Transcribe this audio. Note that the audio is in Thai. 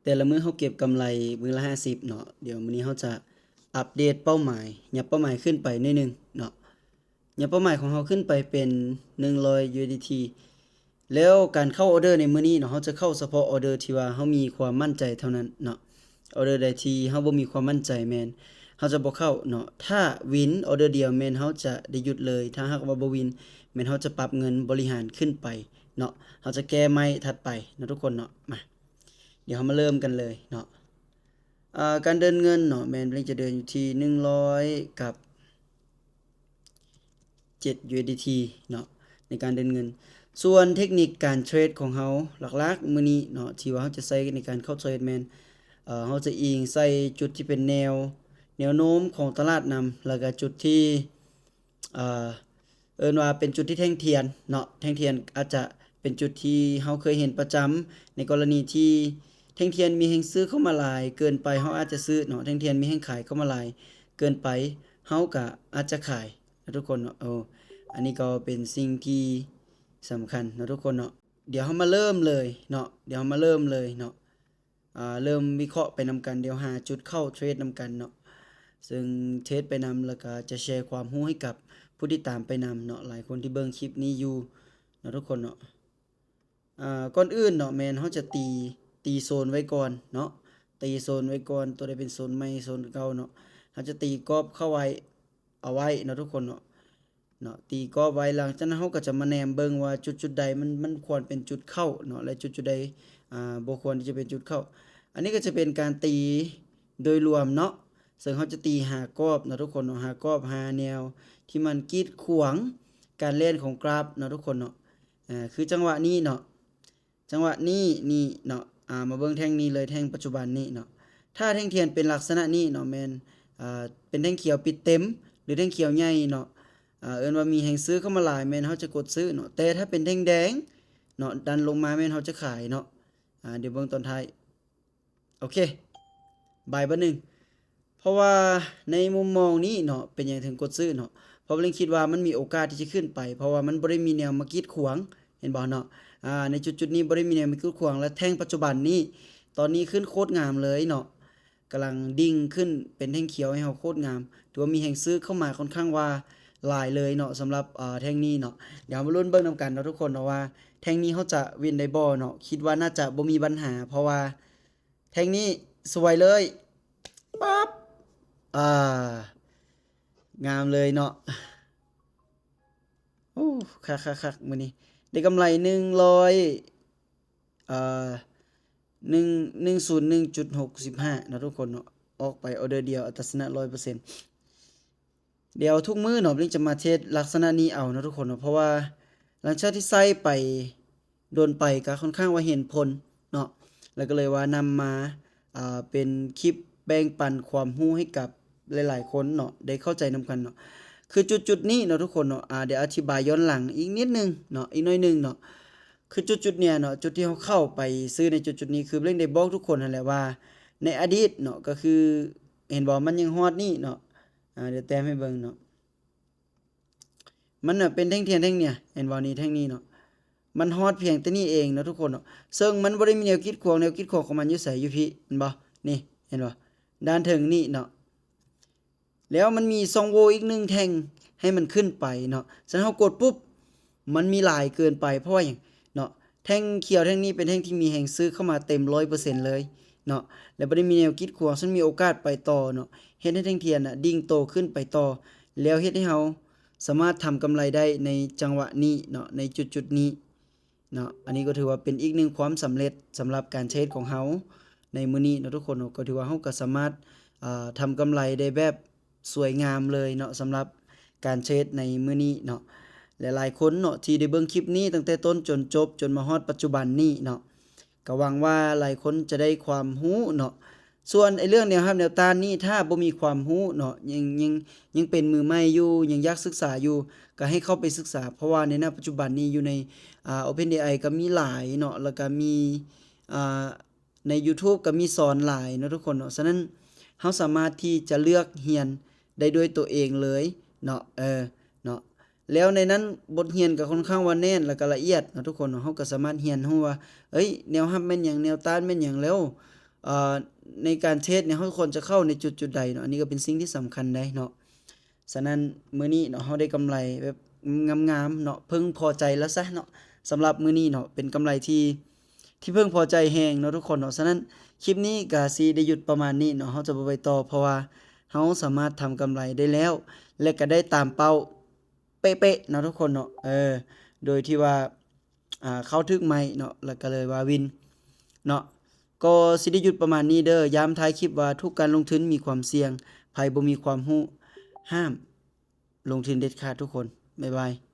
แต่ละมื้อเฮาเก็บกำไรมื้อละ50เนาะเดี๋ยวมื้อนี้เฮาจะอัปเดตเป้าหมายยับเป้าหมายขึ้นไปนิดหนึ่งเนาะยับเป้าหมายของเราขึ้นไปเป็น100 USDT แล้วการเข้าออเดอร์ในมื้อนี้เนาะเราจะเข้าเฉพาะออเดอร์ที่ว่าเรามีความมั่นใจเท่านั้นเนาะออเดอร์ใดที่เราบ่มีความมั่นใจแม่นเราจะบ่เข้าเนาะถ้าวินออเดอร์เดียวแม่นเราจะได้หยุดเลยถ้าหากว่าบ่วินแม่นเราจะปรับเงินบริหารขึ้นไปเนาะเราจะแก้ใหม่ถัดไปเนาะทุกคนเนาะมาเดี๋ยวเรามาเริ่มกันเลยเนาะการเดินเงินเนาะแม่นจะเดินอยู่ที่100กับ7 USDT เนาะในการเดินเงินส่วนเทคนิคการเทรดของเราหลักๆมื้อนี้เนาะที่ว่าเราจะใช้ในการเข้าเทรดแม่นเราจะอิงใส่จุดที่เป็นแนวโน้มของตลาดนำแล้วก็จุดที่เอิ้นว่าเป็นจุดที่แท่งเทียนเนาะแท่งเทียนอาจจะเป็นจุดที่เราเคยเห็นประจำในกรณีที่แท่งเทียนมีแห่งซื้อเข้ามาหลายเกินไปเราอาจจะซื้อเนาะแท่งเทียนมีแห่งขายเข้ามาหลายเกินไปเราก็อาจจะขายนะทุกคนเนาะอันนี้ก็เป็นสิ่งที่สำคัญนะทุกคนเนาะเดี๋ยวเรามาเริ่มเลยเนาะเริ่มวิเคราะห์ไปนำกันเดี๋ยวหาจุดเข้าเทรดนำกันเนาะซึ่งเทรดไปนำแล้วก็จะแชร์ความรู้ให้กับผู้ที่ตามไปนำเนาะหลายคนที่เบิ่งคลิปนี้อยู่เนาะทุกคนเนาะก่อนอื่นเนาะแม่นเราจะตีโซนไว้ก่อนเนาะตีโซนไว้ก่อนตัวใดเป็นโซนใหม่โซนเก่าเนาะเราจะตีกรอบเข้าไว้เอาไว้เนาะทุกคนเนาะตีกรอบไว้หลังจากนั้นเราก็จะมาแนมเบิ่งว่าจุดใดมันควรเป็นจุดเข้าเนาะและจุดใดบ่ควรที่จะเป็นจุดเข้าอันนี้ก็จะเป็นการตีโดยรวมเนาะซึ่งเขาจะตีหากรอบเนาะทุกคนเนาะหากรอบหาแนวที่มันกีดขวางการเล่นของกราฟเนาะทุกคนเนาะคือจังหวะนี้เนาะนี่เนาะมาเบิ่งแท่งนี้เลยแท่งปัจจุบันนี้เนาะถ้าแท่งเทียนเป็นลักษณะนี้เนาะแม่นเป็นแท่งเขียวปิดเต็มหรือแท่งเขียวใหญ่เนาะเอิ้นว่ามีแห่งซื้อเข้ามาหลายแม่นเฮาจะกดซื้อเนาะแต่ถ้าเป็นแท่งแดงเนาะดันลงมาแม่นเฮาจะขายเนาะเดี๋ยวเบิ่งตอนท้ายโอเคบายเบอร์1เพราะว่าในมุมมองนี้เนาะเป็นหยังถึงกดซื้อเนาะเพราะว่าคิดว่ามันมีโอกาสที่จะขึ้นไปเพราะว่ามันบ่ได้มีแนวมากีดขวางเห็นบ่เนาะในจุดนี้บ่ได้มีแนวมากีดขวางและแท่งปัจจุบันนี้ตอนนี้ขึ้นโคตรงามเลยเนาะกำลังดิ่งขึ้นเป็นแท่งเขียวให้เฮาโคตรงามถือว่ามีแห่งซื้อเข้ามาค่อนข้างว่าหลายเลยเนาะสำหรับแท่งนี้เนาะเดี๋ยวมาลุ้นเบิ่งนำกันเนาะทุกคนเนาะว่าแท่งนี้เขาจะวินได้บ่เนาะคิดว่าน่าจะบ่มีปัญหาเพราะว่าแท่งนี้สวยเลยปั๊บงามเลยเนาะโอ้คักๆมื้อนี้ได้กำไร100101.65เนาะทุกคนเนาะออกไปออเดอร์เดียวอัตราชนะ 100%เดี๋ยวทุกมื้อเนาะลิงจะมาเทสลักษณะนี้เอาเนาะทุกคนเนาะเพราะว่าหลังจากที่ใส่ไปโดนไปก็ค่อนข้างว่าเห็นผลเนาะแล้วก็เลยว่านำมาเป็นคลิปแบ่งปันความรู้ให้กับหลายๆคนเนาะได้เข้าใจนำกันเนาะคือจุดนี้เนาะทุกคนเนาะเดี๋ยวอธิบายย้อนหลังอีกนิดนึงเนาะอีกหน่อยนึงเนาะคือจุดเนี่ยเนาะจุดที่เขาเข้าไปซื้อในจุดนี้คือเร่งได้บอกทุกคนนั่นแหละว่าในอดีตเนาะก็คือเห็นบ่มันยังฮอดนี่เนาะเดี๋ยวแต้มให้เบิ่งเนาะมันน่ะเป็นแท่งเทียนแท่งเนี่ยเห็นบ่นี่แท่งนี้เนาะมันฮอดเพียงแต่นี้เองเนาะทุกคนเนาะซึ่งมันบ่ได้มีแนวคิดขวางของมันอยู่ไสอยู่พี่เห็นบ่นี่เห็นบ่ด้านถึงนี่เนาะแล้วมันมีซองโหว่อีก1แท่งให้มันขึ้นไปเนาะฉะนั้นเฮากดปุ๊บมันมีหลายเกินไปเพราะว่าหยังเนาะแท่งเขียวแท่งนี้เป็นแท่งที่มีแห่งซื้อเข้ามาเต็ม 100% เลยเนาะแล้วบ่ได้มีแนวคิดขวางซึ่งมีโอกาสไปต่อเนาะเฮ็ดให้แท่งเทียนน่ะดิ่งโตขึ้นไปต่อแล้วเฮ็ดให้เฮาสามารถทำกำไรได้ในจังหวะนี้เนาะในจุดนี้เนาะอันนี้ก็ถือว่าเป็นอีกหนึ่งความสำเร็จสำหรับการเทรดของเฮาในมื้อนี้เนาะทุกคนเนาะก็ถือว่าเฮาก็สามารถทำกำไรได้แบบสวยงามเลยเนาะสำหรับการเทรดในมื้อนี้เนาะหลายๆคนเนาะที่ได้เบิ่งคลิปนี้ตั้งแต่ต้นจนจบจนมาฮอดปัจจุบันนี้เนาะก็หวังว่าหลายคนจะได้ความรู้เนาะส่วนไอ้เรื่องแนวรับแนวต้านนี่ถ้าบ่มีความรู้เนาะยังเป็นมือใหม่อยู่ยังอยากศึกษาอยู่ก็ให้เข้าไปศึกษาเพราะว่าในปัจจุบันนี้อยู่ในOpenAI ก็มีหลายเนาะแล้วก็มีใน YouTube ก็มีสอนหลายเนาะทุกคนเนาะฉะนั้นเฮาสามารถที่จะเลือกเรียนได้ด้วยตัวเองเลยเนาะเนาะแล้วในนั้นบทเรียนก็ค่อนข้างว่าแน่นแล้วก็ละเอียดเนาะทุกคนเนาะเฮาก็สามารถเรียนรู้ว่าแนวรับแม่นหยังแนวต้านแม่นหยังแล้ว เอ่อในการเทรดเนี่ยเราควรจะเข้าในจุดๆใดเนาะอันนี้ก็เป็นสิ่งที่สำคัญได้เนาะฉะนั้นมื้อนี้เนาะเราได้กำไรแบบงามๆเนาะพึงพอใจแล้วซะเนาะสำหรับมื้อนี้เนาะเป็นกำไรที่พึงพอใจแรงเนาะทุกคนเนาะฉะนั้นคลิปนี้ก็สิได้หยุดประมาณนี้เนาะเราจะบ่ไปต่อเพราะว่าเราสามารถทำกำไรได้แล้วและก็ได้ตามเป้าเป๊ะๆเนาะทุกคนเนาะโดยที่ว่าเข้าถึกใหม่เนาะแล้วก็เลยว่าวินเนาะก็สิได้หยุดประมาณนี้เด้อย้ำท้ายคลิปว่าทุกการลงทุนมีความเสี่ยงไผบ่มีความรู้ห้ามลงทุนเด็ดขาดทุกคนบ๊ายบาย